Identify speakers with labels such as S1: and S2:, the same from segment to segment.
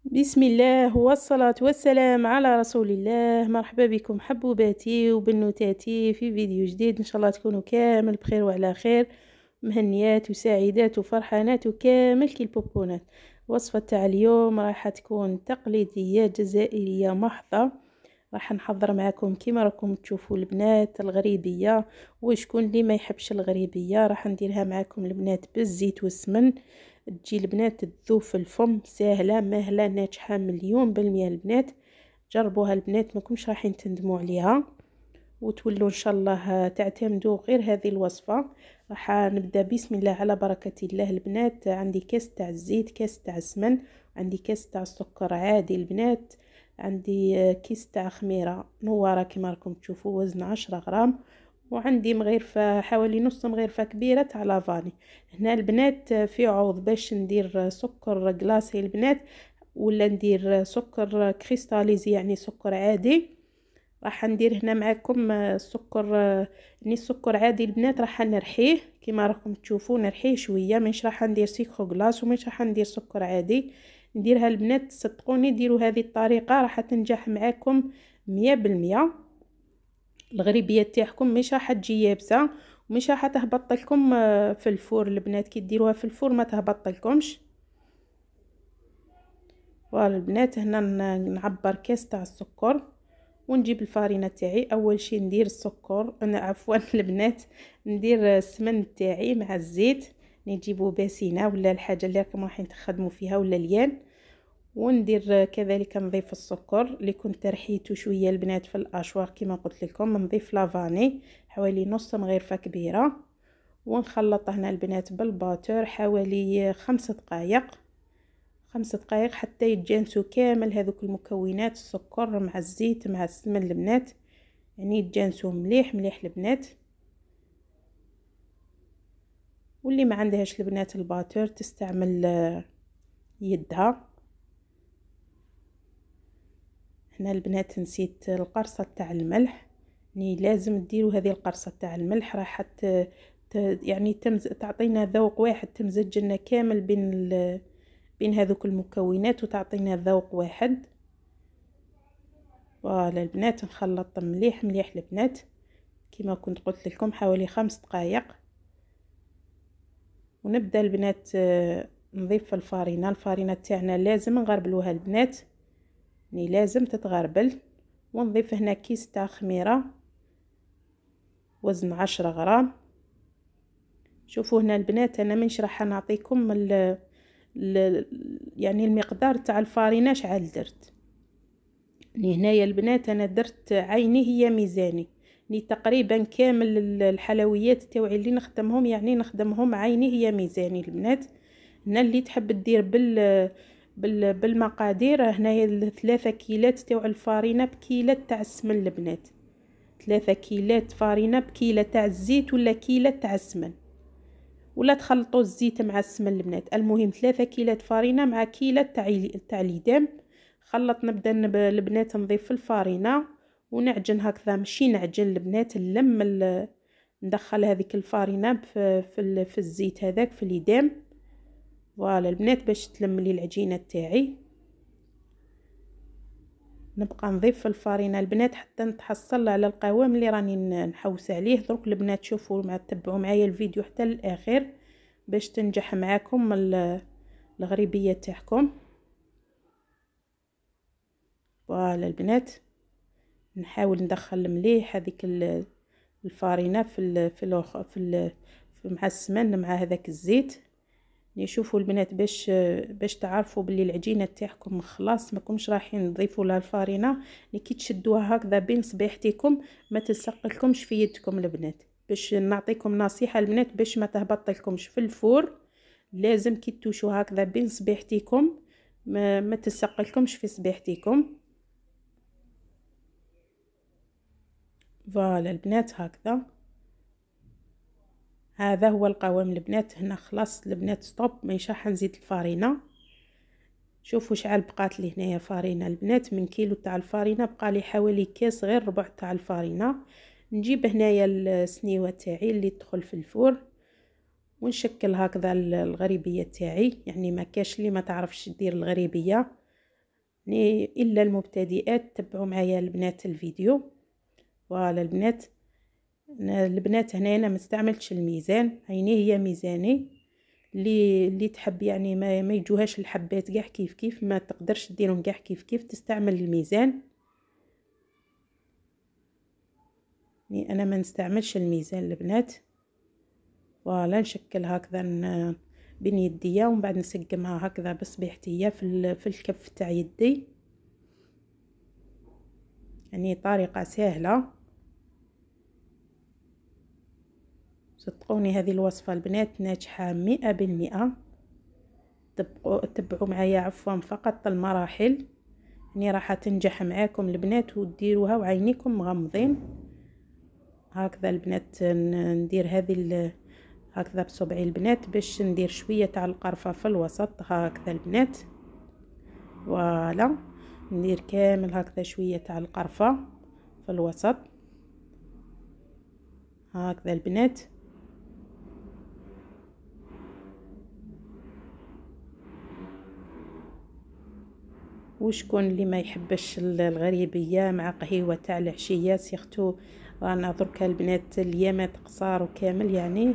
S1: بسم الله والصلاة والسلام على رسول الله. مرحبا بكم حبوباتي وبنوتاتي في فيديو جديد. ان شاء الله تكونوا كامل بخير وعلى خير، مهنيات وسعيدات وفرحانات وكامل كي البوبونات. وصفة تاع اليوم راح تكون تقليدية جزائرية محضة. راح نحضر معكم كيما راكم تشوفوا البنات الغريبية، وشكون اللي ما يحبش الغريبية. راح نديرها معكم البنات بالزيت والسمن، تجي البنات تذوب في الفم، سهله مهله ناجحه 1000000% البنات. جربوها البنات، ماكمش راحين تندموا عليها وتولوا ان شاء الله تعتمدوا غير هذه الوصفه. راح نبدا بسم الله على بركه الله البنات. عندي كاس تاع الزيت، كاس تاع السمن، عندي كاس تاع السكر عادي البنات، عندي كيس تاع خميره نواره كما راكم تشوفوا وزن 10 غرام، وعندي مغرفه حوالي نص مغرفه كبيره تاع لافاني. هنا البنات في عوض باش ندير سكر كلاصي البنات، ولا ندير سكر كريستاليزي يعني سكر عادي. راح ندير هنا معكم السكر، ني السكر عادي البنات راح نرحيه كما راكم تشوفوا، نرحيه شويه، مش راح ندير سكر كلاص ومش راح ندير سكر عادي. نديرها البنات صدقوني ديروا هذه الطريقه راح تنجح معكم 100%. الغريبيه تاعكم مش راح تجي يابسه ومش راح تهبط لكم في الفور البنات. كي ديروها في الفور ما تهبط لكمش. فوالا البنات هنا نعبر كاس تاع السكر ونجيب الفارينه تاعي. اول شي ندير السكر، انا عفوا البنات ندير السمن تاعي مع الزيت، نجيبو باسينه ولا الحاجه اللي راكم رايحين تخدموا فيها ولا ليان، وندير كذلك نضيف السكر اللي كنت رحيته شويه البنات في الاشواق كما قلت لكم. نضيف لافاني حوالي نص مغرفه كبيره، ونخلط هنا البنات بالباتور حوالي 5 دقائق، 5 دقائق حتى يتجانسوا كامل هذوك المكونات، السكر مع الزيت مع السمن البنات، يعني يتجانسوا مليح مليح البنات. واللي ما عندهاش البنات الباتور تستعمل يدها. هنا البنات نسيت القرصه تاع الملح، يعني لازم ديروا هذه القرصه تاع الملح راح يعني تعطينا ذوق واحد، تمزج لنا كامل بين هذوك المكونات وتعطينا ذوق واحد. فوالا البنات نخلط مليح مليح البنات كما كنت قلت لكم حوالي 5 دقائق. ونبدا البنات نضيف الفارينه تاعنا لازم نغربلوها البنات، يعني لازم تتغربل. ونضيف هنا كيس تاع خميره وزن 10 غرام. شوفوا هنا البنات انا مش راح نعطيكم يعني المقدار تاع الفارينه شحال درت. يعني هنايا البنات انا درت عيني هي ميزاني، يعني تقريبا كامل الحلويات تاوعي اللي نخدمهم يعني نخدمهم عيني هي ميزاني البنات. هنا اللي تحب دير بالمقادير، هنايا 3 كيلات تاع الفارينه بكيلة تاع السمن البنات، 3 كيلات فارينه بكيلة تاع الزيت ولا كيلة تاع السمن، ولا تخلطوا الزيت مع السمن البنات. المهم 3 كيلات فارينه مع كيلة تاع اليدام. خلط نبدا البنات نضيف الفارينه ونعجن هكذا، ماشي نعجن البنات نلم ندخل هذيك الفارينه في الزيت هذاك في اليدام. فوالا البنات باش تلم لي العجينه تاعي. نبقى نضيف الفارينه البنات حتى نتحصل على القوام اللي راني نحوس عليه. درك البنات شوفوا مع تبعوا معايا الفيديو حتى للاخر باش تنجح معاكم الغريبيه تاعكم. فوالا البنات نحاول ندخل مليح هذيك الفارينه في مع السمن مع هذاك الزيت. يشوفوا البنات باش تعرفوا باللي العجينه تاعكم خلاص ماكمش رايحين تضيفوا لها الفارينه. كي تشدوها هكذا بين صبيحتكم ما تلصقلكمش في يدكم البنات. باش نعطيكم نصيحه البنات باش ما تهبط لكمش في الفور، لازم كي توشوا هكذا بين صبيحتكم ما تلصقلكمش في صبيحتكم. فوالا البنات هكذا هذا هو القوام البنات. هنا خلاص البنات ستوب، مانيش راح نزيد الفارينه. شوفوا شحال بقات لي هنايا فارينه البنات، من كيلو تاع الفارينه بقى لي حوالي كاس غير ربع تاع الفارينه. نجيب هنايا السنيوه تاعي اللي تدخل في الفور ونشكل هكذا الغريبيه تاعي، يعني ما كاش اللي ما تعرفش دير الغريبيه. يعني الا المبتدئات تبعوا معايا البنات الفيديو. فوالا البنات هنا انا ما استعملتش الميزان، عيني هي ميزاني. اللي تحب يعني ما يجوهاش الحبات كاع كيف ما تقدرش ديرهم كاع كيف تستعمل الميزان. يعني انا ما نستعملش الميزان البنات. فوالا نشكل هكذا بين يديا ومن بعد نسقمها هكذا بصبيحتي في الكف تاع يدي. يعني طريقة سهلة. صدقوني هذه الوصفة البنات ناجحة 100%. تبعوا معايا عفوا فقط المراحل، يعني راح تنجح معاكم البنات وديروها وعينيكم مغمضين. هكذا البنات ندير هذه هكذا بصبعي البنات باش ندير شويه تاع القرفه في الوسط هكذا البنات. فوالا ندير كامل هكذا شويه تاع القرفه في الوسط هكذا البنات. وشكون اللي ما يحبش الغريبيه مع قهيوه تاع العشيه سيختو. رانا دركا البنات اليامات قصار وكامل يعني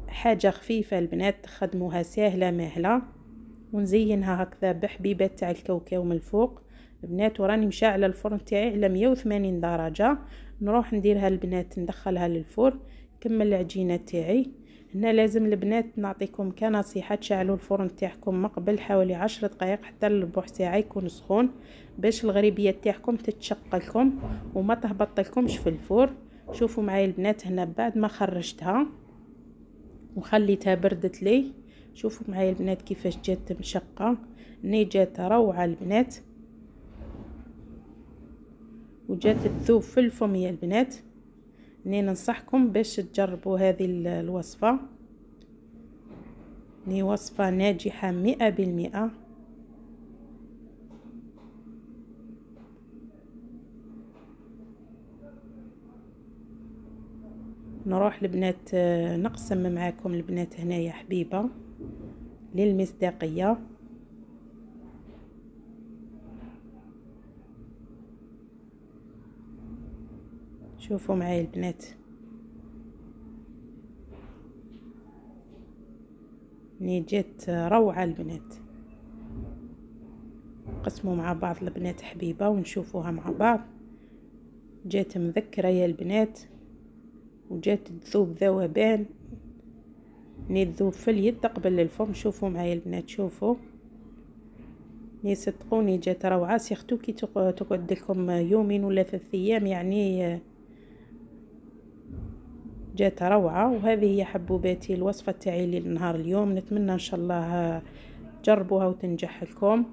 S1: حاجه خفيفه البنات تخدموها سهله ماهله. ونزينها هكذا بحبيبات تاع الكاوكاو من الفوق البنات. وراني مشعله الفرن تاعي على 180 درجه. نروح نديرها البنات ندخلها للفرن نكمل العجينه تاعي. هنا لازم البنات نعطيكم كنصيحه تشعلوا الفرن تاعكم قبل حوالي 10 دقائق حتى الربع ساعه يكون سخون باش الغريبيه تاعكم تتشق لكم وما تهبط لكمش في الفرن. شوفوا معايا البنات هنا بعد ما خرجتها وخليتها بردت لي. شوفوا معايا البنات كيفاش جات مشقه. ني جات روعه البنات وجات تذوب في الفم يا البنات. ني ننصحكم باش تجربوا هذه الوصفه. ني وصفه ناجحه 100%. نروح البنات نقسم معاكم البنات هنايا حبيبه للمصداقيه. شوفوا معايا البنات ني جات روعه البنات. قسموا مع بعض البنات حبيبه ونشوفوها مع بعض. جات مذكره يا البنات وجات تذوب ذوبان. ني تذوب في اليد قبل الفم. شوفوا معايا البنات شوفوا ني صدقوني جات روعه. سيختو كي تقعد لكم يومين ولا 3 ايام يعني جات روعه. وهذه هي حبوباتي الوصفه تاعي للنهار اليوم. نتمنى ان شاء الله تجربوها وتنجح لكم.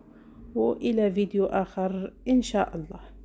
S1: والى فيديو اخر ان شاء الله.